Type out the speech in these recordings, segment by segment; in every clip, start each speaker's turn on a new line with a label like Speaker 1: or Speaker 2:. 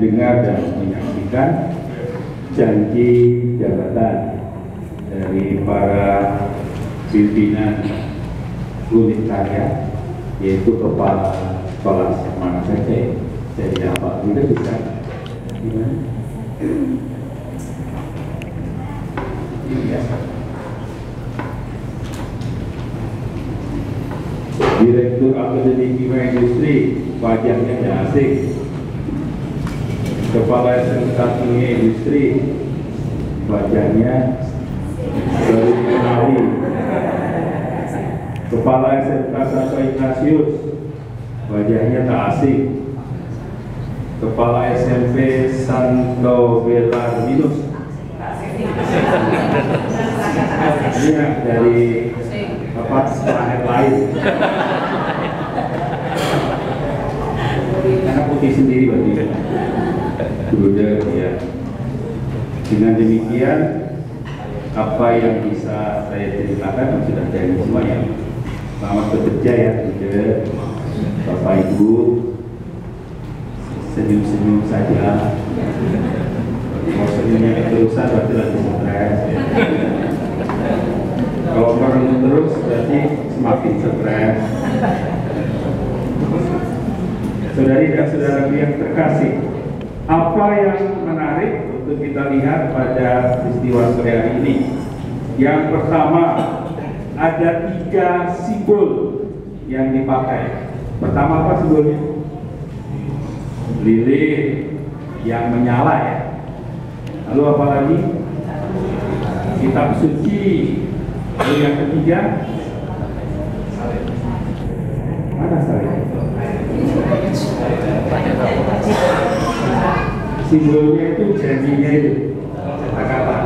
Speaker 1: mendengar dan menyaksikan janji jabatan dari para pimpinan unit karya, yaitu kepala sekolah mana saja. Jadi apa kita bisa gimana? Iya. Direktur Akademi Kimia Industri, wajahnya tidak asing. Kepala SMK Kimia Industri, wajahnya baru dikenali. Kepala SMK Santo Ignatius, wajahnya tak asing. Kepala SMP Santo Belarminus, ini dari planet lain. Karena putih sendiri berarti. Bruder ya. Dengan demikian apa yang bisa saya ceritakan sudah dari semua ya. Selamat bekerja ya, Bruder, Bapak Ibu. Senyum-senyum saja. Mau senyumnya keterusan berarti lagi stres. Kalau merenung terus berarti semakin stres. Saudari dan saudaraku yang terkasih, apa yang menarik untuk kita lihat pada peristiwa sore hari ini? Yang pertama, ada 3 simbol yang dipakai. Pertama apa simbolnya? Lilin yang menyala ya. Lalu apa lagi? Kitab suci. Lalu yang ketiga, mana saya? Simbolnya itu janjinya itu, kata-kata.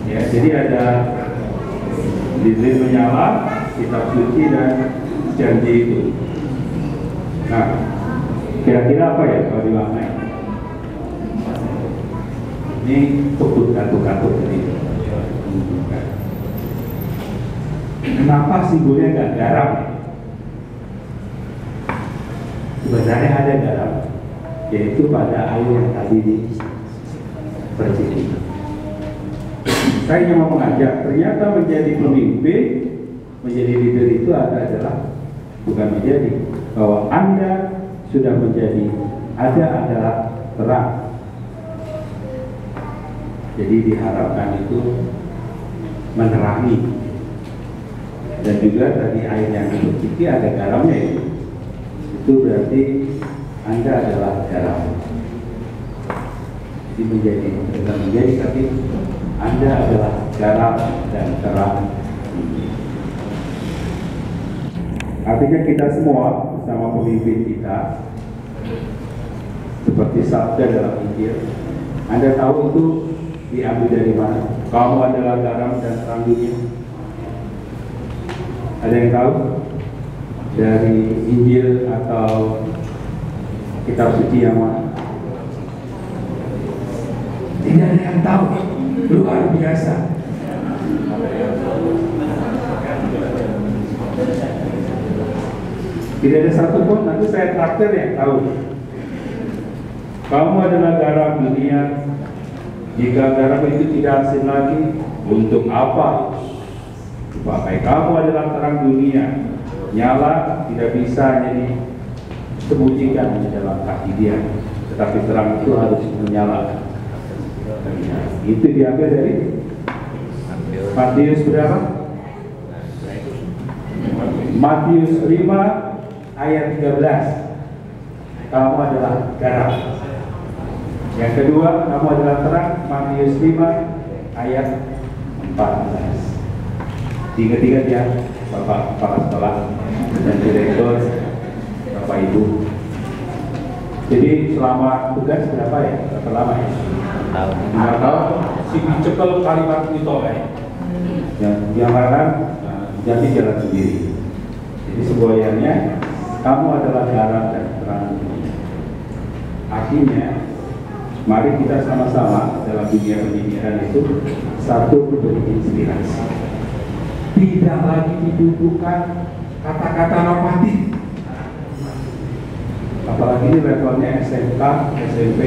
Speaker 1: Ya, jadi ada lilin menyala, kitab suci dan janji itu. Nah, kira-kira apa ya kalau dimaknai? Ini tukut katuk-katuk ini. Kenapa simbolnya nggak garam? Sebenarnya ada garam, yaitu pada air yang tadi diperciki. Saya hanya mau mengajak, ternyata menjadi pemimpin, menjadi leader itu adalah bukan menjadi, bahwa Anda sudah menjadi, ada adalah terang. Jadi diharapkan itu menerangi. Dan juga tadi air yang diperciki ada garamnya itu berarti Anda adalah garam. Jadi bukan menjadi, tapi Anda adalah garam dan terang. Artinya kita semua bersama pemimpin kita, seperti sabda dalam Injil, Anda tahu itu diambil dari mana? Kamu adalah garam dan terang dunia. Ada yang tahu? Dari Injil atau kitab suci yang mana? Tidak ada yang tahu. Luar biasa. Tidak ada satupun, nanti saya traktir yang tahu. Kamu adalah garam dunia. Jika garam itu tidak asin lagi, untuk apa? Pakai kamu adalah terang dunia. Nyala tidak bisa jadi sembunyikan di dalam kaki dia, tetapi terang itu harus menyala. Itu diambil dari Matius berapa? Matius 5 ayat 13. Kamu adalah garam. Yang kedua, kamu adalah terang. Matius 5 ayat 14. Tiga-tiga dia, Bapak kepala sekolah dan direktur, Bapak Ibu. Jadi selama tugas berapa ya? Berapa lama ya? 5 tahun. Si cekel kalimat itu yang mana jadi jalan sendiri. Jadi semboyannya, kamu adalah garam dan terang. Artinya, mari kita sama-sama dalam dunia pendidikan itu satu berinspirasi. Tidak lagi dibutuhkan kata-kata normatif. apalagi ini levelnya SMK, SMP,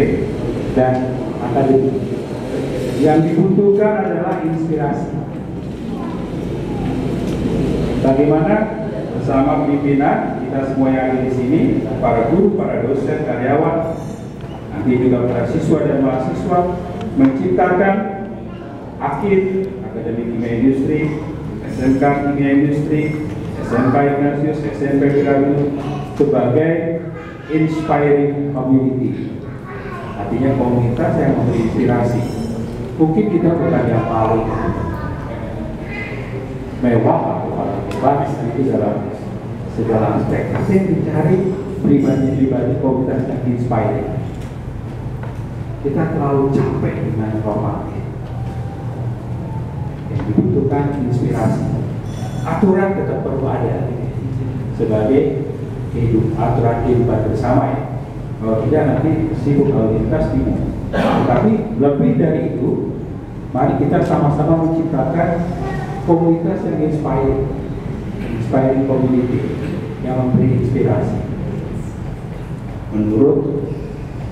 Speaker 1: dan akademik. Yang dibutuhkan adalah inspirasi. Bagaimana bersama pimpinan kita semua yang ada di sini, para guru, para dosen, karyawan, nanti juga para siswa dan mahasiswa menciptakan AKID, Akademi Kimia Industri, SMK Kimia Industri, SMK Ignatius, SMP Piramid sebagai inspiring community. Artinya komunitas yang memberi inspirasi. Mungkin kita bukan yang paling mewah atau paling hebat itu dalam segala aspek, tapi yang dicari pribadi-pribadi komunitas yang inspiring. Kita terlalu capek dengan normatif. Yang dibutuhkan inspirasi. Aturan tetap perlu ada sebagai aturan kehidupan bersama ya. Kalau tidak nanti sibuk lalu lintas bingung. Tapi lebih dari itu, mari kita sama-sama menciptakan komunitas yang inspiring community, yang memberi inspirasi menurut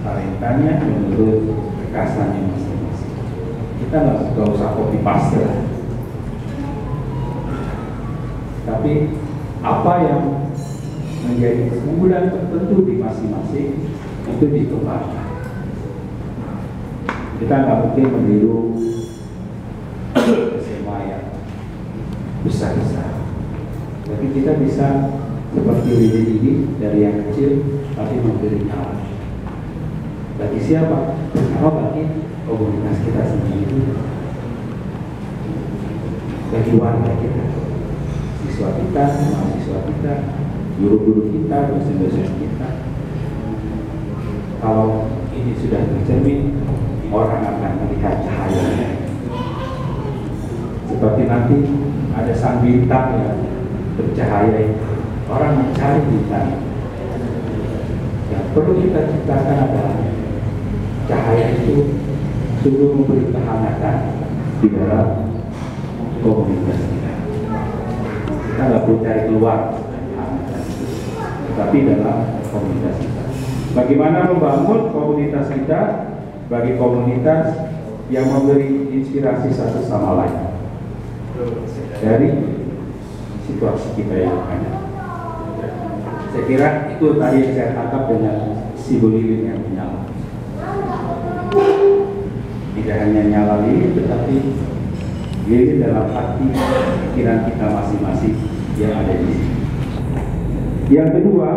Speaker 1: talentanya, menurut kekasannya masing-masing. Kita nggak usah copy paste, tapi apa yang menjadi keunggulan tertentu di masing-masing itu dikembangkan. Kita nggak mungkin meniru SMA yang besar-besar, tapi kita bisa seperti lilin ini dari yang kecil tapi memberi nyala. Bagi siapa? Pertama bagi komunitas kita sendiri, bagi warga kita, siswa kita, mahasiswa kita, guru-guru kita, dosen-dosen kita. Kalau ini sudah tercermin, orang akan melihat cahayanya. Seperti nanti ada sang bintang yang bercahaya, orang mencari bintang. Yang perlu kita ciptakan adalah cahaya itu sungguh memberi kehangatan di dalam komunitas kita. Kita nggak perlu cari keluar, tapi dalam komunitas kita. Bagaimana membangun komunitas kita bagi komunitas yang memberi inspirasi satu sama lain dari situasi kita yang ada. Saya kira itu tadi yang saya tangkap dengan simbol lilin yang menyala. Tidak hanya nyala lilin, tetapi lilin dalam hati pikiran kita masing-masing yang ada di sini. Yang kedua,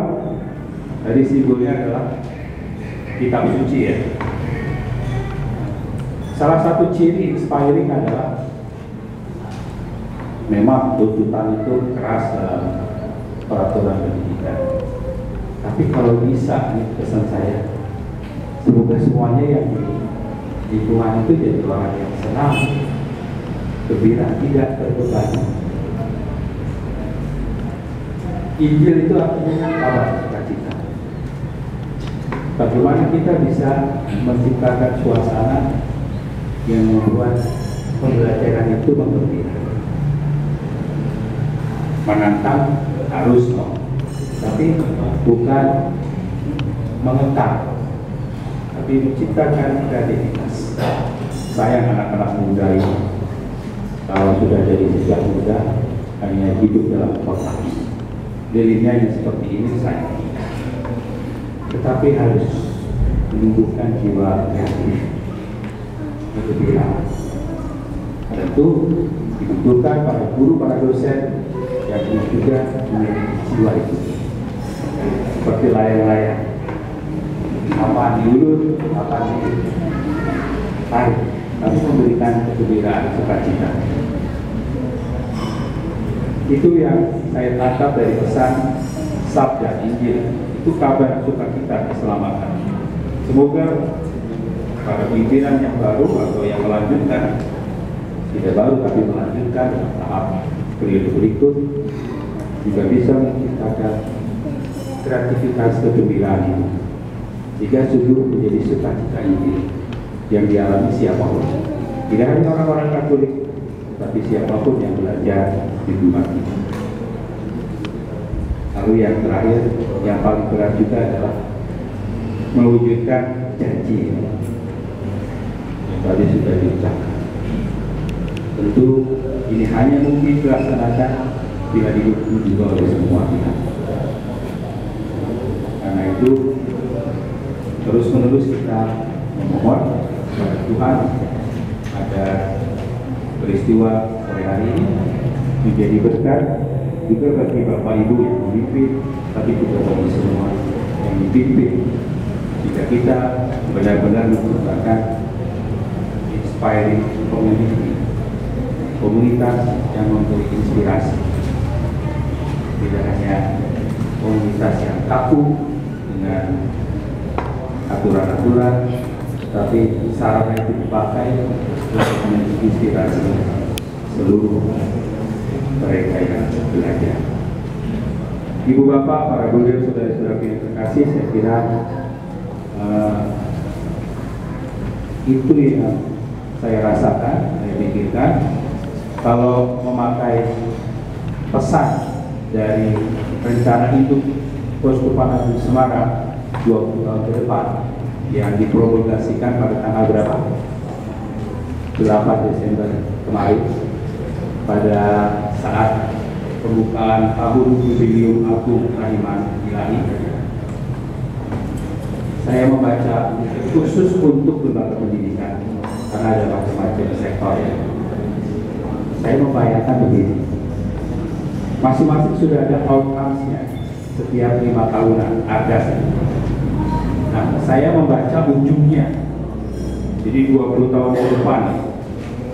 Speaker 1: tadi simbolnya adalah kitab suci ya. Salah satu ciri inspiring adalah memang tuntutan itu keras dalam peraturan pendidikan. Tapi kalau bisa, ini pesan saya, semoga semuanya yang di lingkungan itu jadi orang yang senang, gembira, tidak terbebani. Injil itu artinya kabar sukacita. Bagaimana kita bisa menciptakan suasana yang membuat pembelajaran itu menggembira, menantang harus tapi bukan mengekang, tapi menciptakan kreativitas. Sayang anak-anak muda ini kalau sudah jadi sejak muda hanya hidup dalam kotak. Lilinnya yang seperti ini sayang, tetapi harus menumbuhkan jiwa kreatif, kegembiraan. Tentu dibutuhkan para guru, para dosen yang juga memiliki jiwa itu, seperti layang-layang, apa diulur, apa ditarik, tapi memberikan kegembiraan, sukacita. Itu yang saya tangkap dari pesan Sabda Injil, itu kabar sukacita keselamatan. Semoga para pimpinan yang baru atau yang melanjutkan, tidak baru tapi melanjutkan tahap periode berikut, juga bisa menciptakan kreativitas kegembiraan ini, sehingga sungguh menjadi sukacita Injil yang dialami siapapun, tidak hanya orang-orang Katolik, tapi siapapun yang belajar di rumah kita. Lalu yang terakhir, yang paling berat juga adalah mewujudkan janji yang tadi sudah diucapkan. Tentu ini hanya mungkin dilaksanakan bila didukung juga oleh semua pihak. Karena itu terus-menerus kita memohon kepada Tuhan ada peristiwa sore hari ini menjadi berkat juga bagi Bapak Ibu yang memimpin, tapi juga bagi semua yang dipimpin. Jika kita benar-benar menciptakan inspiring community, komunitas yang memberi inspirasi, tidak hanya komunitas yang kaku dengan aturan-aturan, tapi sarana itu dipakai untuk menginspirasi seluruh mereka yang belajar. Ibu bapak, para guru, saudara-saudara yang terkasih, saya kira itu yang saya rasakan, saya pikirkan. Kalau memakai pesan dari rencana hidup Keuskupan Agung Semarang 20 tahun ke depan yang dipromulgasikan pada tanggal berapa? 8 Desember kemarin, pada saat pembukaan tahun jubileum Agung Rahiman Ilahi. Saya membaca khusus untuk lembaga pendidikan karena ada macam-macam sektor ya. Saya membayangkan begini, masing-masing sudah ada outcomes-nya setiap 5 tahunan ada. Nah, saya membaca ujungnya, jadi 20 tahun ke depan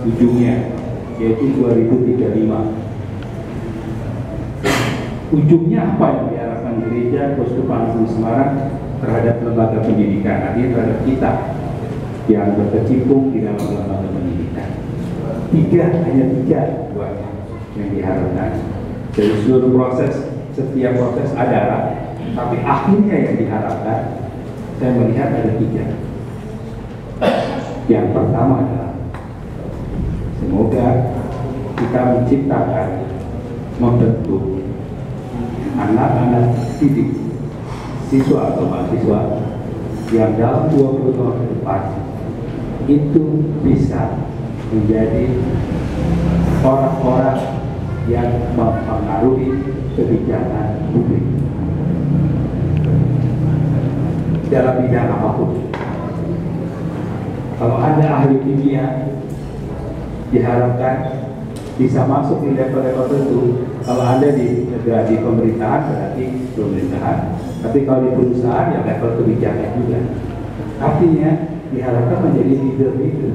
Speaker 1: ujungnya, yaitu 2035. Ujungnya apa yang diharapkan gereja Keuskupan Agung Semarang terhadap lembaga pendidikan, artinya terhadap kita yang berkecimpung di dalam lembaga pendidikan. Hanya tiga buat yang diharapkan dari seluruh proses. Setiap proses adalah, tapi akhirnya yang diharapkan saya melihat ada 3. Yang pertama adalah semoga kita menciptakan, membentuk anak-anak didik, siswa atau mahasiswa yang dalam 20 tahun ke depan itu bisa menjadi orang-orang yang mempengaruhi kebijakan publik dalam bidang apapun. Kalau Anda ahli kimia, diharapkan bisa masuk di level-level tertentu. Kalau Anda di pemerintahan berarti pemerintahan, tapi kalau di perusahaan ya level kebijakan juga. Artinya diharapkan menjadi leader-leader.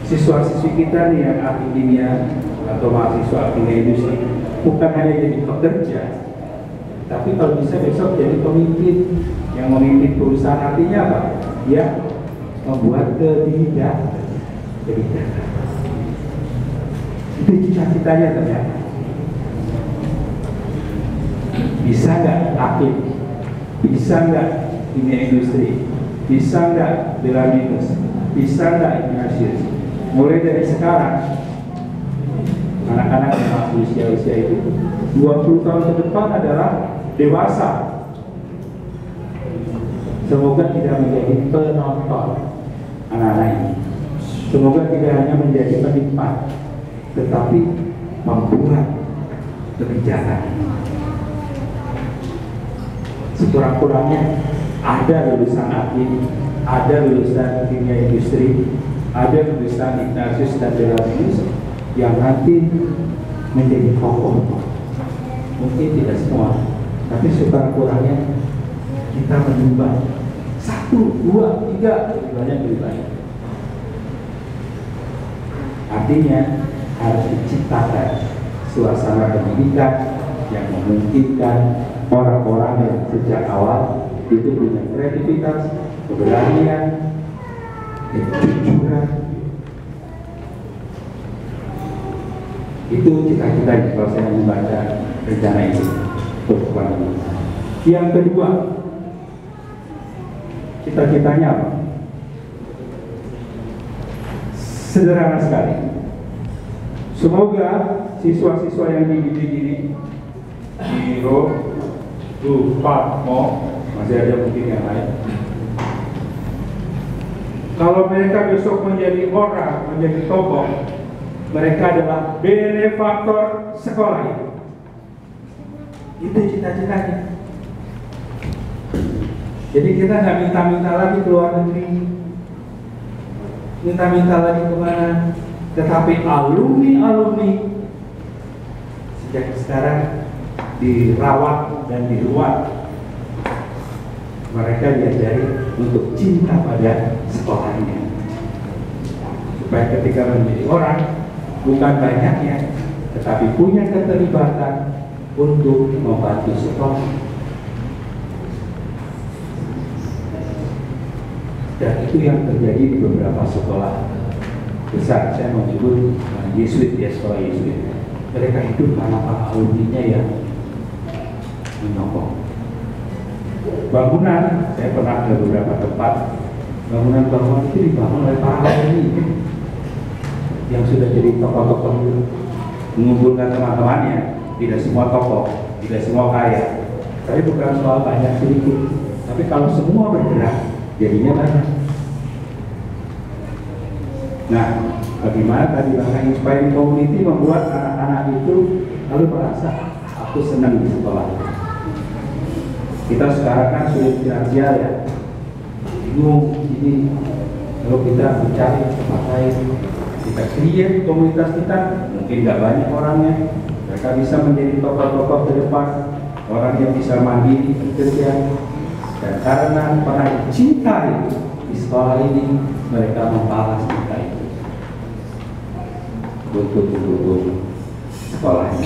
Speaker 1: Siswa-siswi kita nih yang ahli kimia atau mahasiswa kimia industri bukan hanya jadi pekerja, tapi kalau bisa besok jadi pemimpin yang memimpin perusahaan. Artinya apa? Ya, membuat kebijakan. Itu cita-citanya ternyata. Bisa nggak aktif? Bisa nggak kimia industri? Bisa nggak bela minus? Bisa nggak Ignatius? Mulai dari sekarang, anak-anak yang masih usia-usia itu 20 tahun ke depan adalah dewasa. Semoga tidak menjadi penonton anak-anak ini. Semoga tidak hanya menjadi penikmat, tetapi membuat kebijakan. Sekurang-kurangnya ada lulusan aktif, ada lulusan kimia industri, ada lulusan Ignatius dan Belarus yang nanti menjadi tokoh. Mungkin tidak semua, tapi sekurang-kurangnya kita menyumbang 1, 2, 3 lebih banyak. Artinya harus diciptakan suasana pendidikan yang memungkinkan orang-orang yang sejak awal itu punya kreativitas, keberanian, kejujuran. Itu cita-cita kalau saya membaca rencana ini. Yang kedua, cita-citanya apa? Sederhana sekali. Semoga siswa-siswa yang dididik ini di Pak, masih ada mungkin yang lain. Kalau mereka besok menjadi orang, menjadi tokoh, mereka adalah benefaktor sekolah ini. Itu cita-citanya. Jadi kita nggak minta-minta lagi ke luar negeri, minta-minta lagi kemana, tetapi alumni sejak sekarang dirawat dan diruat. Mereka diajari untuk cinta pada sekolahnya, supaya ketika menjadi orang bukan banyaknya, tetapi punya keterlibatan untuk membantu sekolah. Dan itu yang terjadi di beberapa sekolah besar. Saya mau sebut Yesuit, ya, sekolah Yesuit. Mereka hidup karena para alumninya yang menyokong. Bangunan, saya pernah ke beberapa tempat, bangunan itu dibangun oleh para alumni yang sudah jadi tokoh-tokoh itu, mengumpulkan teman-temannya. Tidak semua tokoh, tidak semua kaya, tapi bukan soal banyak sedikit, tapi kalau semua bergerak jadinya banyak. Nah, bagaimana tadi bahkan inspiring community membuat anak-anak itu lalu merasa aku senang di sekolah. Kita sekarang kan sulit finansial, ya, bingung ini. Kalau kita mencari tempat lain, kita create komunitas kita, mungkin nggak banyak orangnya, mereka bisa menjadi tokoh-tokoh ke depan, orang yang bisa mandiri bekerja. Dan karena pernah dicintai di sekolah ini, mereka membalas cinta itu untuk sekolahnya.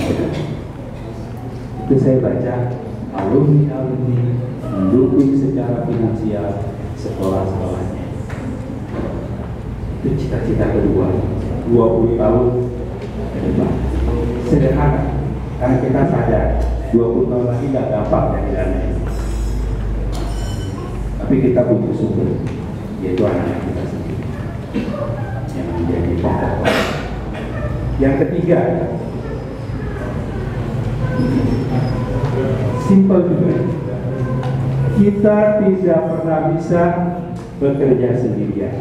Speaker 1: Itu saya baca alumni mendukung secara finansial sekolah-sekolahnya. Itu cita-cita kedua, 20 tahun ke depan. Sederhana, karena kita sadar 20 tahun lagi nggak gampang dari dana ini. Tapi kita butuh sumber, yaitu anak-anak kita sendiri yang menjadi pokok. Yang ketiga, simpel juga, kita tidak pernah bisa bekerja sendirian.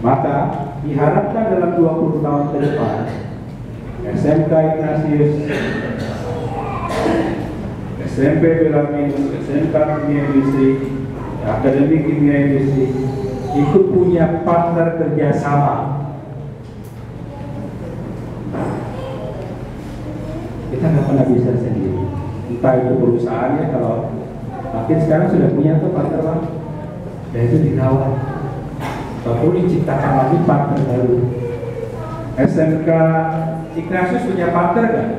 Speaker 1: Maka diharapkan dalam 20 tahun ke depan, SMK Ignatius, SMP Belaminus, SMK Kimia Industri, Akademi Kimia Industri ikut punya partner kerjasama. Kita nggak pernah bisa sendiri. Entah itu perusahaannya, kalau makin sekarang sudah punya tuh partner lah, dan itu dirawat. Ataupun diciptakan lagi partner baru. SMK Ignatius punya partner nggak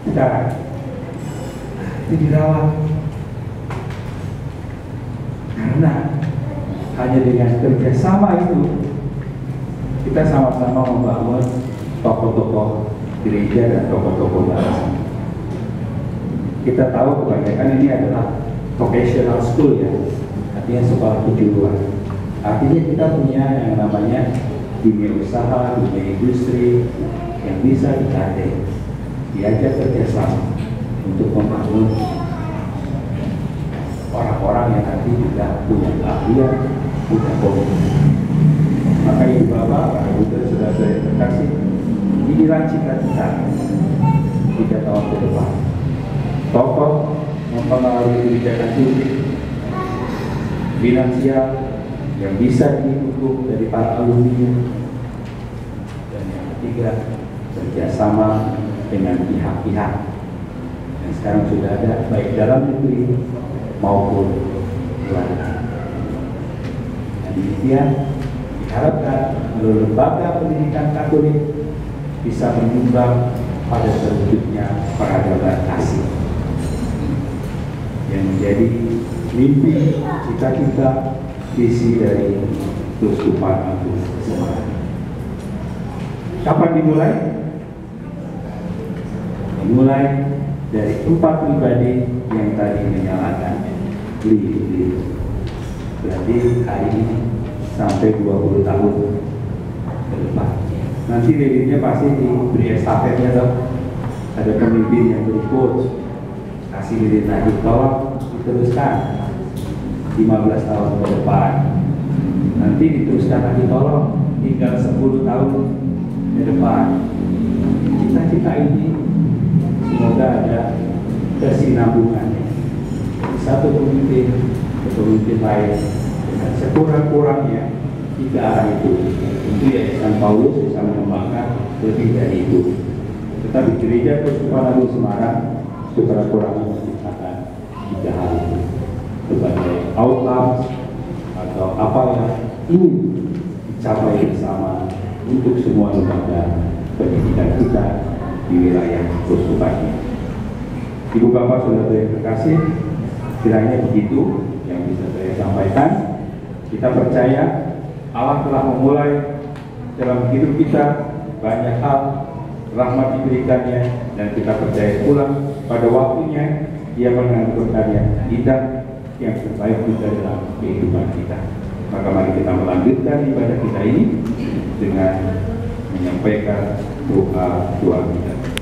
Speaker 1: sekarang? Itu dirawat. Karena hanya dengan kerjasama itu kita sama-sama membangun tokoh-tokoh gereja dan tokoh-tokoh bangsa. Kita tahu kebanyakan ini adalah vocational school, ya, artinya sekolah kejuruan. Artinya kita punya yang namanya dunia usaha, dunia industri yang bisa dikade, diajak kerjasama untuk membangun orang-orang yang nanti juga punya keahlian, punya komitmen. Maka ibu bapak, para budak sudah saya terkasih, inilah cita-cita 3 tahun ke depan. Tokoh mempengaruhi kebijakan publik, finansial yang bisa didukung dari para alumni, dan yang ketiga kerjasama dengan pihak-pihak yang sekarang sudah ada, baik dalam negeri maupun luar negeri. Dan demikian diharapkan melalui lembaga pendidikan Katolik bisa menyumbang pada terwujudnya peradaban kasih yang menjadi mimpi, cita-cita, visi dari Keuskupan Agung Semarang. Kapan dimulai? Dimulai dari 4 pribadi yang tadi menyalakan lilin. Berarti hari ini sampai 20 tahun ke depan. Nanti lilinnya pasti diberi estafetnya dong. Ada pemimpin yang berikut, masih lirik lagi, tolong diteruskan 15 tahun ke depan, nanti diteruskan lagi, tolong tinggal 10 tahun ke depan. Cita-cita ini semoga ada kesinambungannya, satu pemimpin ke pemimpin lain dengan sekurang-kurangnya 3 arah itu. Tentu Yayasan Paulus bisa mengembangkan lebih dari itu, tetapi Gereja Keuskupan Agung Semarang sekurang-kurangnya menciptakan 3 hal itu sebagai outcome atau apa yang ingin dicapai bersama untuk semua lembaga pendidikan kita di wilayah Keuskupan ini. Ibu Bapak Saudara yang terkasih, kiranya begitu yang bisa saya sampaikan. Kita percaya Allah telah memulai dalam hidup kita banyak hal, rahmat diberikannya, dan kita percaya pula pada waktunya Dia menganugerahkan kita yang terbaik juga dalam kehidupan kita. Maka mari kita melanjutkan ibadah kita ini dengan menyampaikan doa kita.